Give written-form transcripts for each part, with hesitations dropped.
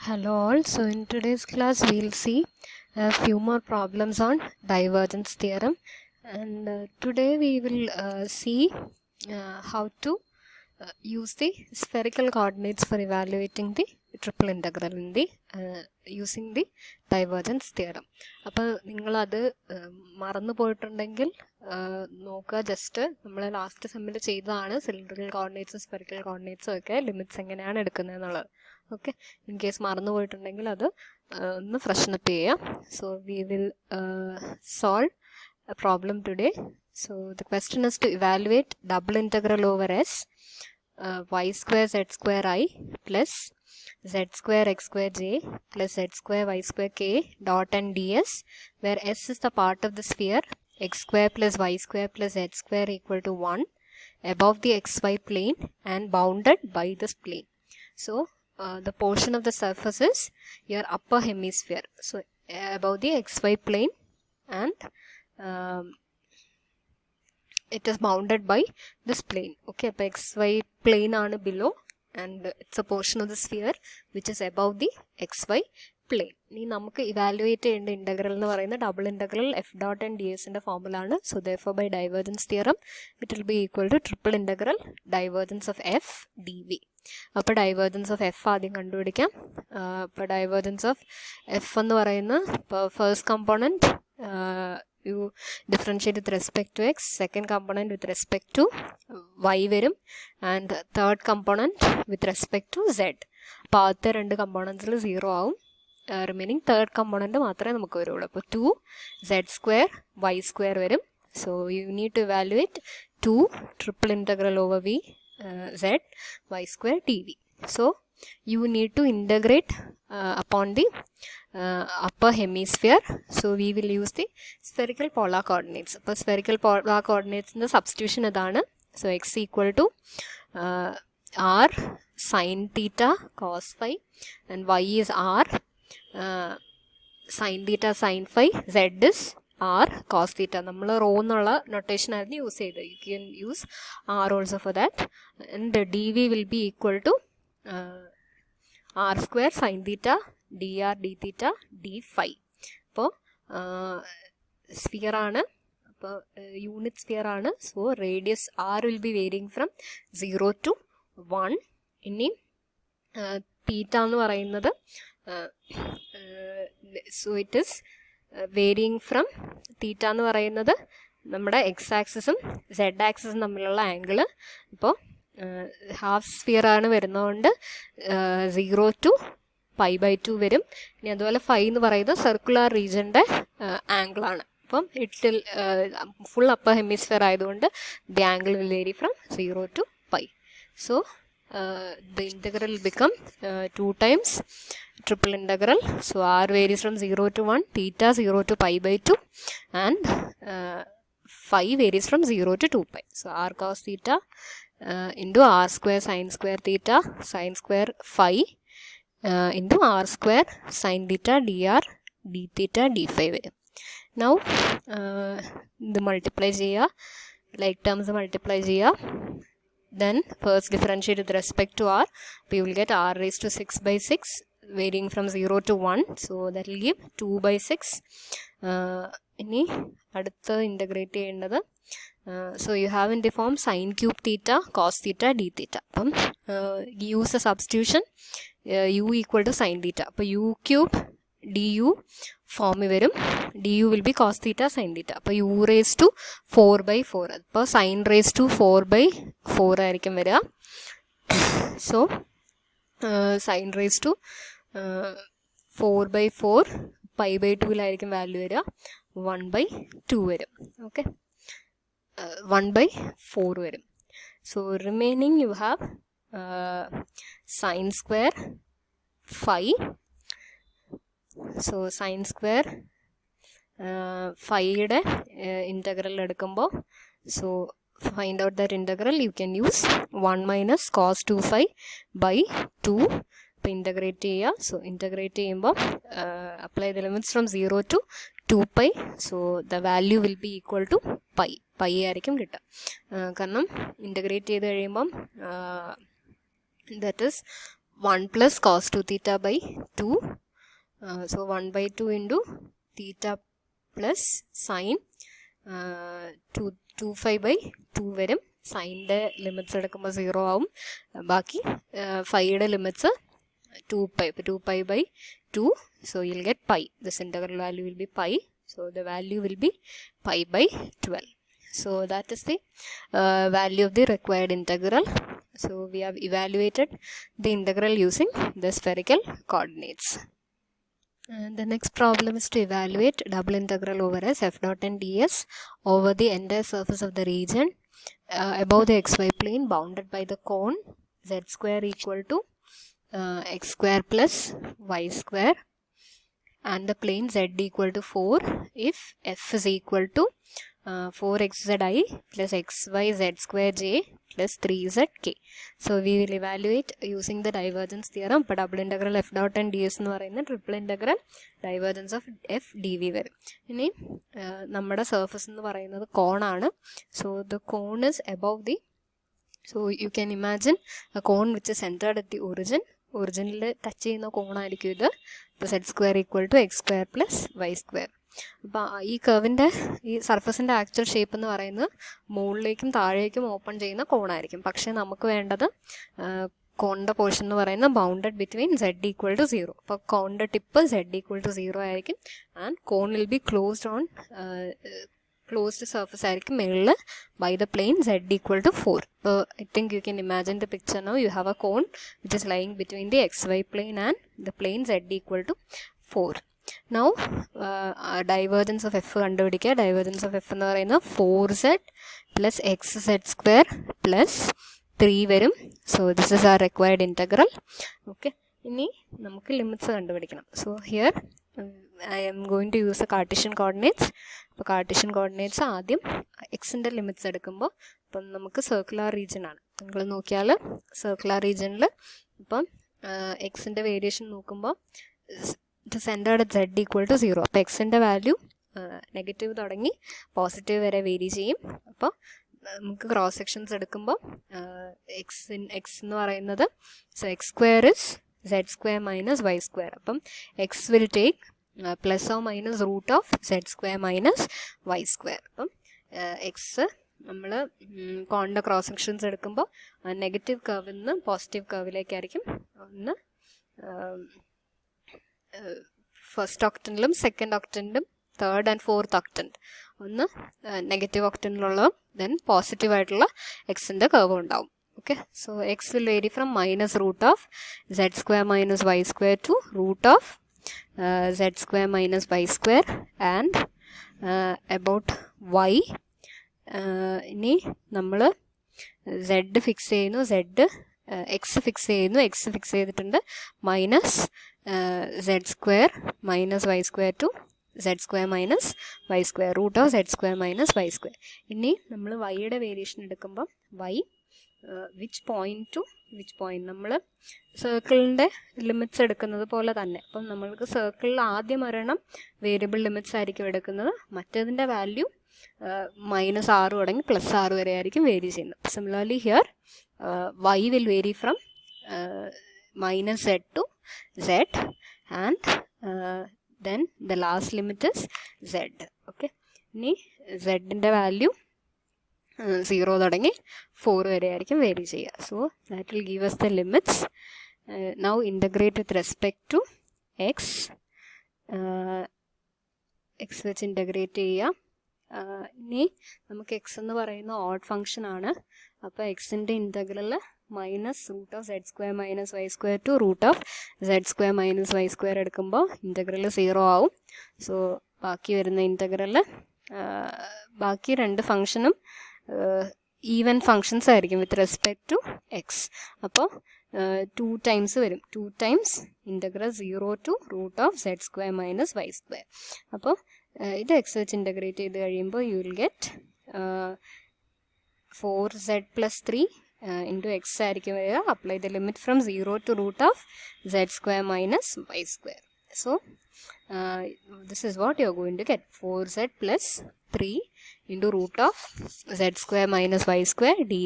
Hello all. So in today's class we'll see a few more problems on divergence theorem, and today we will see how to use the spherical coordinates for evaluating the triple integral in the using the divergence theorem. അപ്പോൾ നിങ്ങളത് മറന്നു പോയിട്ടുണ്ടെങ്കിൽ നോക്കുക. Just നമ്മൾ last സെമ്മിൽ ചെയ്തതാണ് cylindrical കോർഡിനേറ്റ്സും spherical കോർഡിനേറ്റ്സും ഒക്കെ limits എങ്ങനെയാണ് എടുക്കുന്നത് എന്നുള്ളത്. ഓക്കെ, ഇൻ കേസ് മറന്നു പോയിട്ടുണ്ടെങ്കിൽ അത് ഒന്ന് ഫ്രഷൻ അപ്പ് ചെയ്യാം. So we will solve a problem today. So the question is to evaluate double integral over s y square z square I plus z square x square j plus z square y square k dot and ds, where s is the part of the sphere x square plus y square plus z square equal to 1 above the xy plane and bounded by this plane. So the portion of the surface is your upper hemisphere, so above the xy plane, and it is bounded by this plane. Okay, appo xy plane aanu below and it's a portion of the sphere which is above the xy plane. ഇനി നമുക്ക് evaluate ചെയ്യേണ്ട integral എന്ന് പറയുന്നത് double integral F dot and D എസിൻ്റെ formula ആണ്. So therefore by divergence theorem it will be equal to triple integral divergence of F D V. അപ്പോൾ divergence of F ആദ്യം കണ്ടുപിടിക്കാം. അപ്പോൾ ഡൈവേർജൻസ് ഓഫ് എഫ് എന്ന് പറയുന്നത് ഇപ്പോൾ first component you differentiate with respect to x, second component with respect to y വരും, and third component with respect to z. അപ്പോൾ ആദ്യത്തെ രണ്ട് കമ്പോണൻസിൽ 0 ആവും, റിമൈനിങ് തേർഡ് കമ്പോണൻറ്റ് മാത്രമേ നമുക്ക് വരുള്ളൂ. അപ്പോൾ 2z² y² വരും. So you need to evaluate 2 triple integral over v z y² dv. So you need to integrate upon the upper hemisphere. So we will use the spherical polar coordinates. അപ്പോൾ spherical polar coordinates ന്റെ substitution ഇതാണ്. So x equal to r sin theta cos phi, and y is r sin theta sin phi, z is r cos theta. നമ്മൾ raw എന്നുള്ള notation ആയിരുന്നു use ചെയ്തത്. U can use r also for that, and dv will be equal to r square sin theta dr d theta d phi. അപ്പോൾ sphere ആണ്, അപ്പോൾ unit sphere ആണ്. So radius R will be varying from 0 to 1. ഇനി theta എന്ന് പറയുന്നത് so it is varying from theta എന്ന് പറയുന്നത് നമ്മുടെ എക്സ് ആക്സിസും സെഡ് ആക്സിസും തമ്മിലുള്ള ആംഗിള്. ഇപ്പോൾ ഹാഫ് സ്ഫിയർ ആണ് വരുന്നതുകൊണ്ട് 0 to π/2 വരും. ഇനി അതുപോലെ ഫൈ എന്ന് പറയുന്നത് സർക്കുലർ റീജിയൻ്റെ ആംഗിളാണ്. അപ്പം ഇറ്റ് ഫുൾ അപ്പർ ഹെമിസ്ഫിയർ ആയതുകൊണ്ട് the angle will vary from 0 to π. So the integral will become 2 times triple integral. So r varies from 0 to 1, theta 0 to π/2, and phi varies from 0 to 2π. So r cos theta into r square sin square theta sin square phi into r square sin theta dr d theta d phi വരും. Now ഇത് multiply ചെയ്യുക, like terms multiply ചെയ്യുക. Then first differentiate with respect to r. We will get r raised to 6/6 varying from 0 to 1. So that will give 2/6. ഇനി അടുത്ത് integrate ചെയ്യേണ്ടത്, so you have in the form sin cube theta cos theta d theta. അപ്പം use a substitution, u equal to sin theta. അപ്പോൾ u cube du ഫോമിൽ വരും. du will be cos theta sin theta. അപ്പോൾ u raised to 4/4. അപ്പോൾ sin raised to 4/4 ആയിരിക്കും വരിക. So sin raised to 4/4 π/2 value വരിക, 1/2 വരും. ഓക്കെ, 1/4 വരും. So remaining you have sin square phi. So sin square ഫൈയുടെ ഇൻ്റഗ്രൽ എടുക്കുമ്പോൾ, so find out that integral you can use 1 minus cos 2phi/2. ഇപ്പോൾ integrate ചെയ്യുക. So integrate ചെയ്യുമ്പോൾ apply the limits from 0 to 2π. So the value will be equal to pi ആയിരിക്കും കിട്ടുക. കാരണം integrate ചെയ്ത് കഴിയുമ്പം that is 1 plus cos 2 theta by 2. So 1 by 2 into theta plus sin 2 phi by 2 വരും. സൈൻ്റെ limits എടുക്കുമ്പോൾ 0 ആവും. ബാക്കി ഫൈയുടെ ലിമിറ്റ്സ് 2 pi. ഇപ്പോൾ 2 pi by 2. So you'll get pi. This integral value will be pi. So the value will be pi by 12. So that is the value of the required integral. So we have evaluated the integral using the spherical coordinates. And the next problem is to evaluate double integral over S f dot n ds over the entire surface of the region above the xy plane bounded by the cone z square equal to x square plus y square and the plane z equal to 4 if f is equal to 4xzi plus xyz square j plus 3zk. So we will evaluate using the divergence theorem. ഇപ്പോൾ double integral F dot and D S എന്ന് പറയുന്നത് triple integral divergence of F D V വരും. ഇനി നമ്മുടെ surface എന്ന് പറയുന്നത് കോണാണ്. So the cone is above the, so you can imagine a cone which centered at the ഒറിജിനിൽ touch ചെയ്യുന്ന കോണായിരിക്കും ഇത്. ഇപ്പോൾ Z square equal to X square plus Y square. അപ്പോൾ ഈ കർവിൻ്റെ ഈ സർഫസിൻ്റെ ആക്ച്വൽ ഷേപ്പ് എന്ന് പറയുന്നത് മുകളിലേക്കും താഴേക്കും ഓപ്പൺ ചെയ്യുന്ന കോണായിരിക്കും. പക്ഷേ നമുക്ക് വേണ്ടത് കോണിൻ്റെ പോർഷൻ എന്ന് പറയുന്നത് bounded between Z equal to 0. അപ്പോൾ കോണിൻ്റെ ടിപ്പ് സെഡ് ഈക്വൽ ടു 0 ആയിരിക്കും. And cone will be closed surface ആയിരിക്കും മുകളിൽ by the plane Z equal to 4. അപ്പോൾ I think you can imagine the picture now. You have a cone which is lying between the X Y plane and the plane Z equal to 4. Now divergence of f കണ്ടുപിടിക്കുക. divergence of f എന്ന് പറയുന്നത് 4z plus xz square plus 3 വരും. So this is our required integral. Okay, ഇനി നമുക്ക് limits കണ്ടുപിടിക്കണം. So here I am going to use the Cartesian coordinates. അപ്പോൾ Cartesian coordinates ആദ്യം എക്സിൻ്റെ ലിമിറ്റ്സ് എടുക്കുമ്പോൾ ഇപ്പം നമുക്ക് സർക്കുലർ റീജിയൻ ആണ്. നിങ്ങൾ നോക്കിയാൽ സർക്കുലർ റീജിയനിൽ ഇപ്പം എക്സിൻ്റെ വേരിയേഷൻ നോക്കുമ്പോൾ ഇത് centred at Z equal to 0. അപ്പോൾ എക്സിൻ്റെ വാല്യൂ നെഗറ്റീവ് തുടങ്ങി പോസിറ്റീവ് വരെ വേരി ചെയ്യും. അപ്പോൾ നമുക്ക് ക്രോസ് സെക്ഷൻസ് എടുക്കുമ്പോൾ എക്സ് എന്ന് പറയുന്നത് so X square is Z square minus Y square. അപ്പം X will take plus or minus root of Z square minus Y square. അപ്പം എക്സ് നമ്മൾ കോണിൻ്റെ ക്രോസ് സെക്ഷൻസ് എടുക്കുമ്പോൾ നെഗറ്റീവ് കർവിൽ നിന്ന് പോസിറ്റീവ് കർവിലേക്കായിരിക്കും ഒന്ന് ഫസ്റ്റ് ഓക്ടനിലും സെക്കൻഡ് ഓക്ടനിലും തേർഡ് ആൻഡ് ഫോർത്ത് ഓക്ടൻറ്റ് ഒന്ന് നെഗറ്റീവ് ഓക്ടനിലുള്ളതും ദെൻ പോസിറ്റീവ് ആയിട്ടുള്ള എക്സിൻ്റെ കർവ് ഉണ്ടാവും. Okay, so X will vary from minus root of Z square minus Y square to root of Z square minus Y square and about Y. ഇനി നമ്മൾ Z fix ചെയ്യുന്നു, X fix ചെയ്യുന്നു. X fix ചെയ്തിട്ടുണ്ട് minus Z square minus Y square to Z square minus Y square root of Z square minus Y square. ഇനി നമ്മൾ വൈയുടെ variation എടുക്കുമ്പോൾ Y which point to which point നമ്മൾ സർക്കിളിൻ്റെ limits എടുക്കുന്നത് പോലെ തന്നെ. അപ്പം നമ്മൾക്ക് സർക്കിളിൽ ആദ്യം ഒരെണ്ണം വേരിയബിൾ ലിമിറ്റ്സ് ആയിരിക്കും എടുക്കുന്നത്, മറ്റേതിൻ്റെ വാല്യൂ -6 തുടങ്ങി +6 വരെ ആയിരിക്കും വേരി ചെയ്യുന്നത്. Similarly here y will vary from -z to z and then the last limit is z. Okay, ഇനി z-ൻ്റെ വാല്യൂ 0 തുടങ്ങി 4 വരെ ആയിരിക്കും വേരി ചെയ്യുക. So that will give us the limits. Now integrate with respect to x. x വെച്ച് integrate ചെയ്യുക. ഇനി നമുക്ക് X എന്ന് പറയുന്ന ഓഡ് ഫംഗ്ഷൻ ആണ്. അപ്പോൾ എക്സിൻ്റെ integral minus root of Z square minus Y square to root of Z square minus Y square എടുക്കുമ്പോൾ ഇൻ്റഗ്രൽ 0 ആവും. സോ ബാക്കി വരുന്ന ഇൻ്റഗ്രൽ ബാക്കി രണ്ട് ഫംഗ്ഷനും ഈവൻ ഫങ്ഷൻസ് ആയിരിക്കും വിത്ത് റെസ്പെക്ട് ടു എക്സ്. അപ്പോൾ 2 ടൈംസ് വരും. 2 times integral 0 to root of Z square minus Y square. അപ്പോൾ ഇത് എക്സ് വെച്ച് ഇൻ്റഗ്രേറ്റ് ചെയ്ത് കഴിയുമ്പോൾ you will get 4z plus 3 into x ആയിരിക്കും വരിക. Apply the limit from 0 to root of Z square minus Y square. So this is what you are going to get, 4z plus 3 into root of z square minus y square dy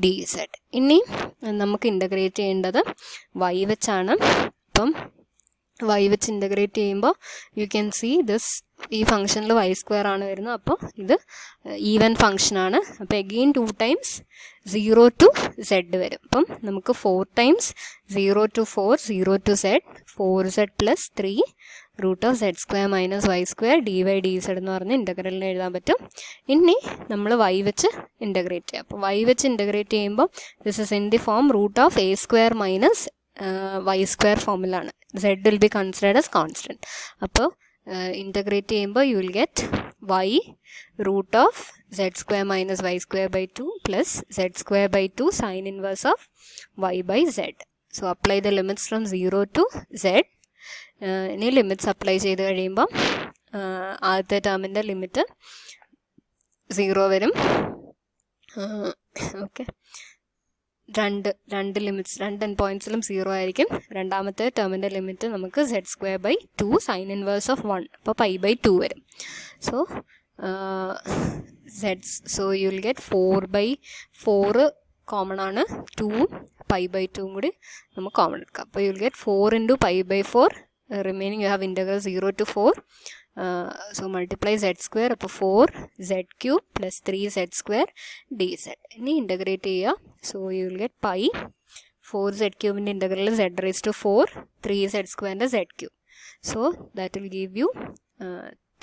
dz. ഇനി നമുക്ക് integrate ചെയ്യേണ്ടത് y വെച്ചാണ്. അപ്പം y വെച്ച് integrate ചെയ്യുമ്പോൾ you can see this, ഈ ഫംഗ്ഷനിൽ y square ആണ് വരുന്നത്. അപ്പോൾ ഇത് ഈവൻ ഫംഗ്ഷനാണ്. അപ്പോൾ അഗെയിൻ 2 times 0 to z വരും. അപ്പം നമുക്ക് 4 times 0 to 4, 0 to z, 4z plus 3 root of z square minus y square dy dz എന്ന് പറഞ്ഞ് ഇൻ്റഗ്രലിനെ എഴുതാൻ പറ്റും. ഇനി നമ്മൾ y വെച്ച് ഇൻ്റഗ്രേറ്റ് ചെയ്യാം. അപ്പോൾ y വെച്ച് ഇൻ്റഗ്രേറ്റ് ചെയ്യുമ്പോൾ this is in the form root of a square minus y square ഫോമിലാണ്. z will be considered as constant. അപ്പോൾ ഇൻ്റഗ്രേറ്റ് ചെയ്യുമ്പോൾ you will get y root of z square minus y square by 2 plus z square by 2 sin inverse of y by z. So apply the limits from 0 to z. ഇനി limits apply ചെയ്ത് കഴിയുമ്പം ആദ്യത്തെ ടേമിൻ്റെ limit 0 വരും. Okay, രണ്ട് limits, രണ്ട് N പോയിൻറ്റ്സിലും 0 ആയിരിക്കും. രണ്ടാമത്തെ ടേമിൻ്റെ ലിമിറ്റ് നമുക്ക് z square by 2 sine inverse of 1, അപ്പോൾ പൈ ബൈ 2 വരും. So so you will get 4/4 common ആണ്, 2 പൈ ബൈ 2 കൂടി നമുക്ക് കോമൺ എടുക്കാം. അപ്പോൾ you will get 4 into pi by 4. Remaining you have integral 0 to 4. So multiply z square, അപ്പോൾ 4z cube plus 3z square dz. ഇനി integrate ചെയ്യുക. So you will get pi 4z ക്യൂബിൻ്റെ integral z raise to 4, 3z സ്ക്വയറിൻ്റെ z cube. So that will give you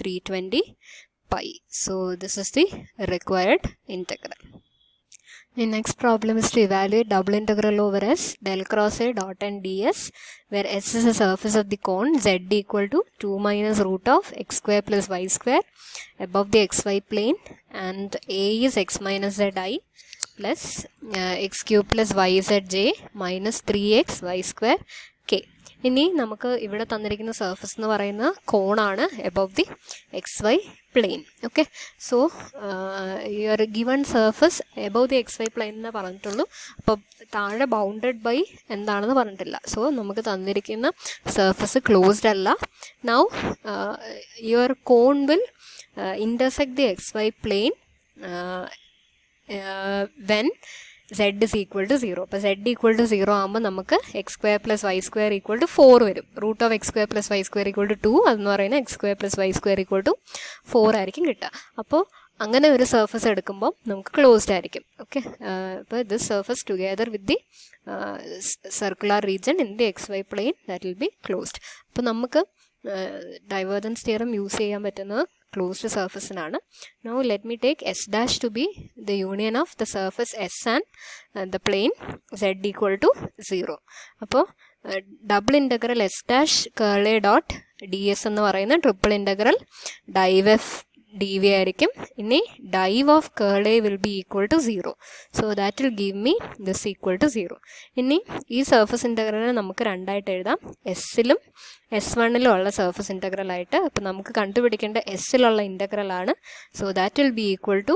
320 pi. So this is the required integral. The next problem is to evaluate double integral over s del cross a dot and ds, where s is the surface of the cone z equal to 2 minus root of x square plus y square above the xy plane, and a is x minus zi plus x cube plus yzj minus 3x y square k. ഇനി നമുക്ക് ഇവിടെ തന്നിരിക്കുന്ന surface എന്ന് പറയുന്ന കോണാണ് above the X Y plane. Okay, so your given surface above the X Y plane എന്നേ പറഞ്ഞിട്ടുള്ളൂ. അപ്പോൾ താഴെ ബൗണ്ടഡ് ബൈ എന്താണെന്ന് പറഞ്ഞിട്ടില്ല. സോ നമുക്ക് തന്നിരിക്കുന്ന സർഫസ് ക്ലോസ്ഡ് അല്ല. Now your cone will intersect the X Y plane when z is equal to 0. അപ്പോൾ z equal to 0 ആകുമ്പോൾ നമുക്ക് x square plus Y square equal to 4 വരും. Root of x square plus Y square equal to 2 അതെന്ന് പറയുന്നത് x square plus Y square equal to 4 ആയിരിക്കും കിട്ടുക. അപ്പോൾ അങ്ങനെ ഒരു സർഫസ് എടുക്കുമ്പോൾ നമുക്ക് ക്ലോസ്ഡ് ആയിരിക്കും. ഓക്കെ, അപ്പോൾ this surface together with the circular region in the X Y plane that will be closed. അപ്പോൾ നമുക്ക് ഡൈവേർജൻസ് തിയറം യൂസ് ചെയ്യാൻ പറ്റുന്നത് ക്ലോസ്ഡ് സർഫസിനാണ്. Now let me take S dash to be the union of the surface S and the plane z equal to 0. അപ്പോൾ double integral S dash curl A dot D S എന്ന് പറയുന്ന triple integral div F D V ആയിരിക്കും. ഇനി dive of curl a will be equal to 0. So that will give me this equal to 0. ഇനി ഈ surface ഇൻ്റഗ്രലിനെ നമുക്ക് രണ്ടായിട്ട് എഴുതാം, എസ്സിലും S1 ഉള്ള സർഫസ് ഇൻ്റഗ്രൽ ആയിട്ട്. അപ്പോൾ നമുക്ക് കണ്ടുപിടിക്കേണ്ട എസ്സിലുള്ള ഇൻ്റഗ്രലാണ്. So that will be equal to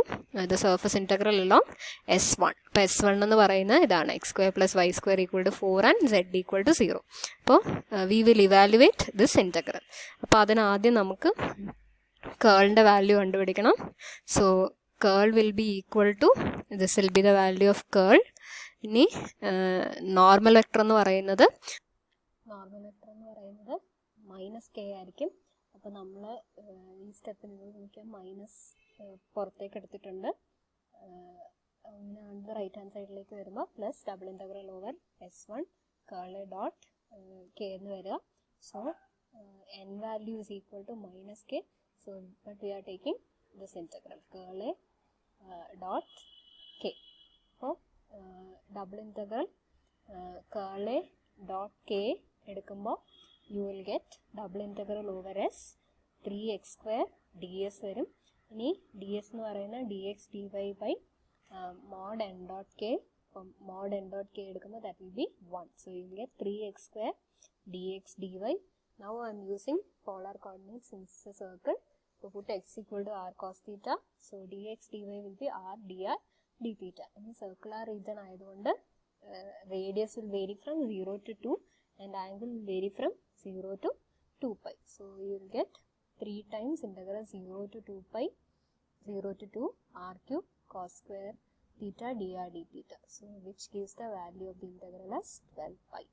the surface integral along S1. അപ്പോൾ S1 എന്ന് പറയുന്നത് ഇതാണ്, X square plus Y square equal to 4 and z equal to 0. അപ്പോൾ we will evaluate this integral. അപ്പോൾ അതിനാദ്യം നമുക്ക് കേളിൻ്റെ വാല്യൂ കണ്ടുപിടിക്കണം. So curl will be equal to, this will be the value of curl. ഇനി നോർമൽ വെക്ടർ എന്ന് പറയുന്നത് minus K ആയിരിക്കും. അപ്പോൾ നമ്മൾ ഈ സ്റ്റെപ്പിൽ നോക്കിയാൽ മൈനസ് പുറത്തേക്ക് എടുത്തിട്ടുണ്ട്. അങ്ങനെയാണ് റൈറ്റ് ഹാൻഡ് സൈഡിലേക്ക് വരുമ്പോൾ plus double integral over S1 curl A dot K എന്ന് വരിക. So n value is equal to minus k. So but we are taking this integral curl a dot k. So double integral curl a dot k എടുക്കുമ്പോൾ you will get double integral over s 3x square ds വരും. ഇനി ds എന്ന് പറയുന്ന dx dy by mod n dot k. അപ്പം mod n dot k എടുക്കുമ്പോൾ that will be 1. So you will get 3x square dx dy. Now I am using polar coordinates in the circle. So put x equal to r cos theta. So dx dy will be r dr d theta. In circular region ആയതുകൊണ്ട് radius will vary from 0 to 2 and angle will vary from 0 to 2 pi. So you will get 3 times integral 0 to 2 pi 0 to 2 r cube cos square theta dr d theta. So which gives the value of the integral as 12 pi.